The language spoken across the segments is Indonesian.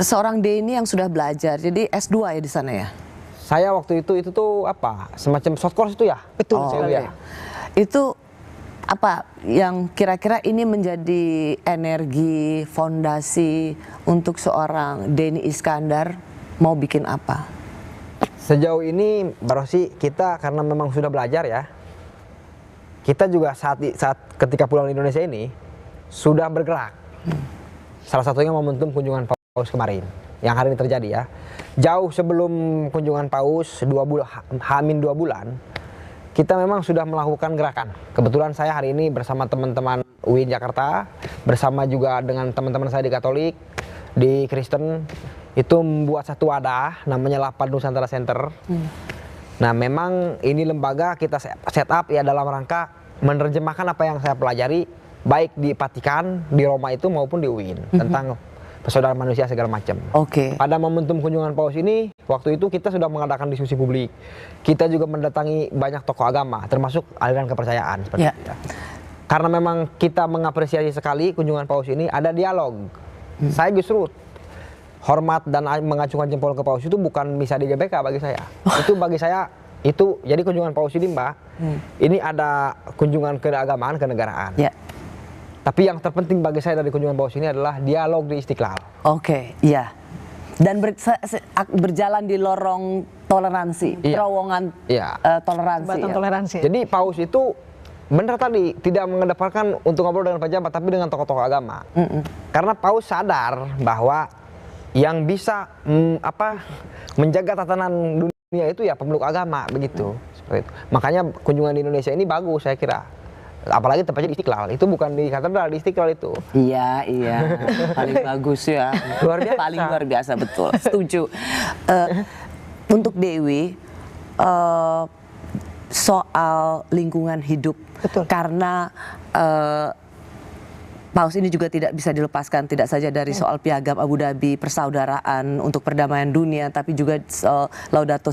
seorang Denny yang sudah belajar, jadi S2 ya di sana ya? Saya waktu itu tuh apa? Semacam short course itu ya? Betul. Ya. Itu apa yang kira-kira ini menjadi energi, fondasi untuk seorang Denny Iskandar mau bikin apa? Sejauh ini Mbak Rosi, kita karena memang sudah belajar ya, kita juga saat ketika pulang di Indonesia ini sudah bergerak. Salah satunya momentum kunjungan Paus kemarin yang hari ini terjadi ya. Jauh sebelum kunjungan Paus, H-2 bulan, kita memang sudah melakukan gerakan. Kebetulan saya hari ini bersama teman-teman UIN Jakarta, bersama juga dengan teman-teman saya di Katolik, di Kristen, itu membuat satu wadah namanya Lapan Nusantara Center. Nah, memang ini lembaga kita set up ya dalam rangka menerjemahkan apa yang saya pelajari baik di Vatikan, di Roma itu maupun di UIN tentang persaudaraan manusia segala macam. Pada momentum kunjungan Paus ini, waktu itu kita sudah mengadakan diskusi publik. Kita juga mendatangi banyak tokoh agama, termasuk aliran kepercayaan seperti itu. Karena memang kita mengapresiasi sekali kunjungan Paus ini, ada dialog. Saya justru hormat dan mengacungkan jempol ke Paus itu bukan bisa di GBK bagi saya. Itu bagi saya itu jadi kunjungan Paus ini, Mbak. Ini ada kunjungan keagamaan, kenegaraan. Tapi yang terpenting bagi saya dari kunjungan Paus ini adalah dialog di Istiqlal. Iya. Dan berjalan di lorong toleransi, terowongan toleransi. Jadi Paus itu benar tadi tidak mengedepankan untuk ngobrol dengan pejabat, tapi dengan tokoh-tokoh agama. Karena Paus sadar bahwa yang bisa menjaga tatanan dunia itu ya pemeluk agama begitu. Seperti itu. Makanya kunjungan di Indonesia ini bagus saya kira. Apalagi tempatnya di Istiqlal, itu bukan di katedral, di Istiqlal itu. Iya, paling bagus ya. Paling luar biasa, betul. Setuju. Untuk Dewi, soal lingkungan hidup, karena Paus ini juga tidak bisa dilepaskan tidak saja dari soal Piagam Abu Dhabi, persaudaraan untuk perdamaian dunia, tapi juga soal Laudato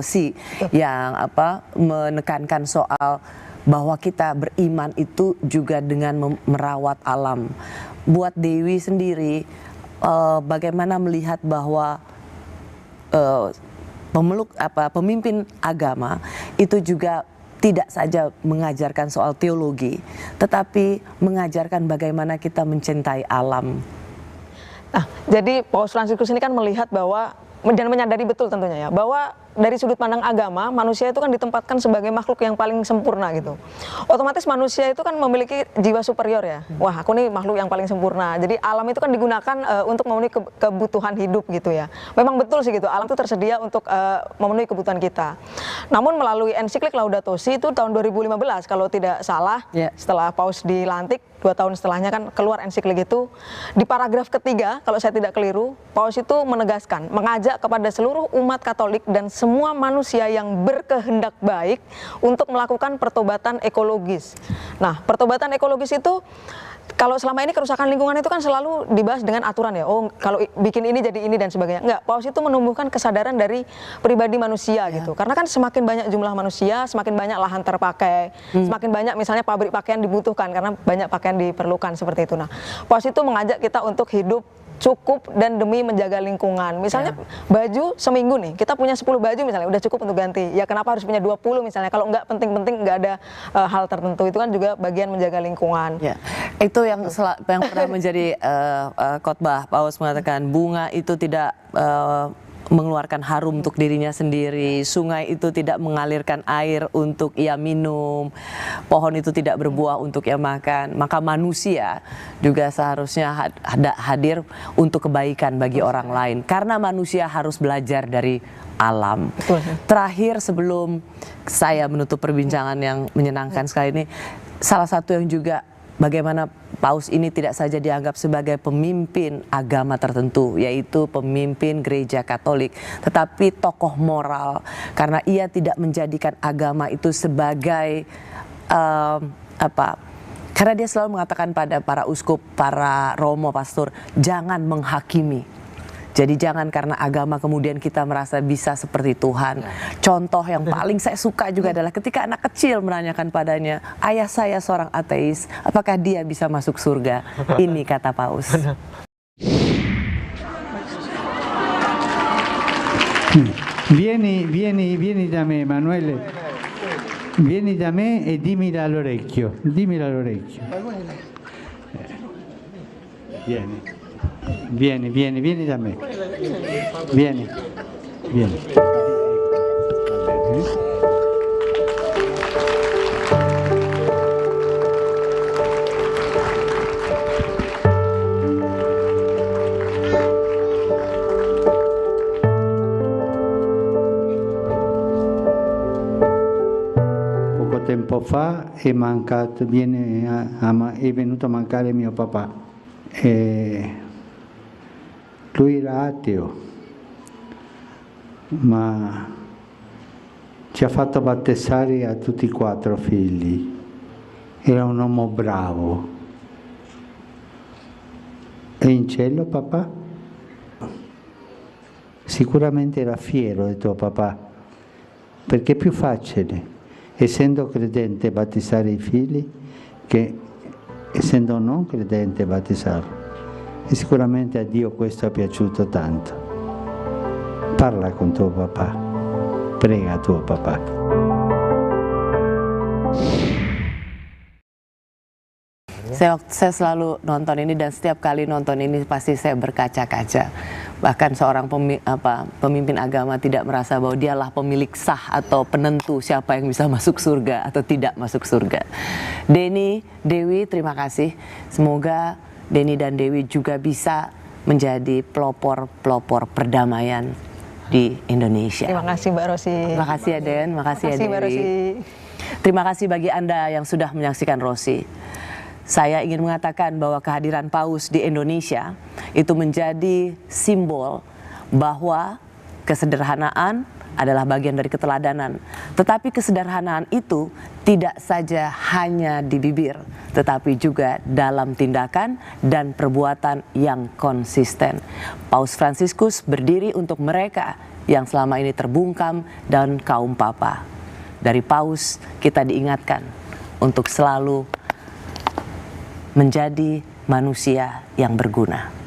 Si yang menekankan soal bahwa kita beriman itu juga dengan merawat alam. Buat Dewi sendiri, bagaimana melihat bahwa pemimpin agama itu juga tidak saja mengajarkan soal teologi, tetapi mengajarkan bagaimana kita mencintai alam. Nah, jadi Paus Fransiskus ini kan melihat bahwa dan menyadari betul tentunya ya bahwa dari sudut pandang agama manusia itu kan ditempatkan sebagai makhluk yang paling sempurna gitu. Otomatis manusia itu kan memiliki jiwa superior ya. Wah, aku nih makhluk yang paling sempurna. Jadi alam itu kan digunakan untuk memenuhi kebutuhan hidup gitu ya. Memang betul sih gitu. Alam itu tersedia untuk memenuhi kebutuhan kita. Namun melalui ensiklik Laudato Si itu tahun 2015 kalau tidak salah, setelah Paus dilantik 2 tahun setelahnya kan keluar ensiklik itu, di paragraf ketiga kalau saya tidak keliru, Paus itu menegaskan, mengajak kepada seluruh umat Katolik dan semua manusia yang berkehendak baik untuk melakukan pertobatan ekologis. Nah, pertobatan ekologis itu kalau selama ini kerusakan lingkungan itu kan selalu dibahas dengan aturan ya. Oh, kalau bikin ini jadi ini dan sebagainya. Enggak, Paus itu menumbuhkan kesadaran dari pribadi manusia gitu. Karena kan semakin banyak jumlah manusia, semakin banyak lahan terpakai, semakin banyak misalnya pabrik pakaian dibutuhkan karena banyak pakaian diperlukan seperti itu. Nah, Paus itu mengajak kita untuk hidup cukup dan demi menjaga lingkungan. Misalnya baju seminggu nih, kita punya 10 baju misalnya, udah cukup untuk ganti. Ya kenapa harus punya 20 misalnya, kalau nggak penting-penting nggak ada hal tertentu, itu kan juga bagian menjaga lingkungan. Itu yang pernah menjadi khotbah Paus mengatakan bunga itu tidak mengeluarkan harum untuk dirinya sendiri, sungai itu tidak mengalirkan air untuk ia minum, pohon itu tidak berbuah untuk ia makan, maka manusia juga seharusnya hadir untuk kebaikan bagi orang lain, karena manusia harus belajar dari alam. Terakhir sebelum saya menutup perbincangan yang menyenangkan sekali ini, salah satu yang juga bagaimana Paus ini tidak saja dianggap sebagai pemimpin agama tertentu, yaitu pemimpin gereja Katolik, tetapi tokoh moral, karena ia tidak menjadikan agama itu sebagai karena dia selalu mengatakan pada para uskup, para romo, pastor, jangan menghakimi. Jadi jangan karena agama kemudian kita merasa bisa seperti Tuhan. Contoh yang paling saya suka juga adalah ketika anak kecil menanyakan padanya, ayah saya seorang ateis, apakah dia bisa masuk surga? Ini kata Paus. Vieni da me, Emanuele. Vieni da me e dimmi all'orecchio. Dimmilo all'orecchio. Vieni da me. Vieni. Poco tempo fa è venuto a mancare mio papà. Lui era ateo, ma ci ha fatto battezzare a tutti e 4 figli. Era un uomo bravo. È in cielo papà? Sicuramente era fiero di tuo papà, perché è più facile, essendo credente, battezzare i figli che essendo non credente battezzarlo. E sicuramente a Dio questo è piaciuto tanto. Parla con tuo papà, prega tuo papà. Saya selalu nonton ini dan setiap kali nonton ini pasti saya berkaca-kaca. Bahkan seorang pemimpin agama tidak merasa bahwa dialah pemilik sah atau penentu siapa yang bisa masuk surga atau tidak masuk surga. Denny, Dewi, terima kasih. Semoga Denny dan Dewi juga bisa menjadi pelopor perdamaian di Indonesia. Terima kasih Mbak Rosi. Terima kasih ya Den, terima kasih ya Dewi. Mbak Rosi. Terima kasih bagi Anda yang sudah menyaksikan Rosi. Saya ingin mengatakan bahwa kehadiran Paus di Indonesia itu menjadi simbol bahwa kesederhanaan adalah bagian dari keteladanan. Tetapi kesederhanaan itu tidak saja hanya di bibir, tetapi juga dalam tindakan dan perbuatan yang konsisten. Paus Fransiskus berdiri untuk mereka yang selama ini terbungkam dan kaum papa. Dari Paus kita diingatkan untuk selalu menjadi manusia yang berguna.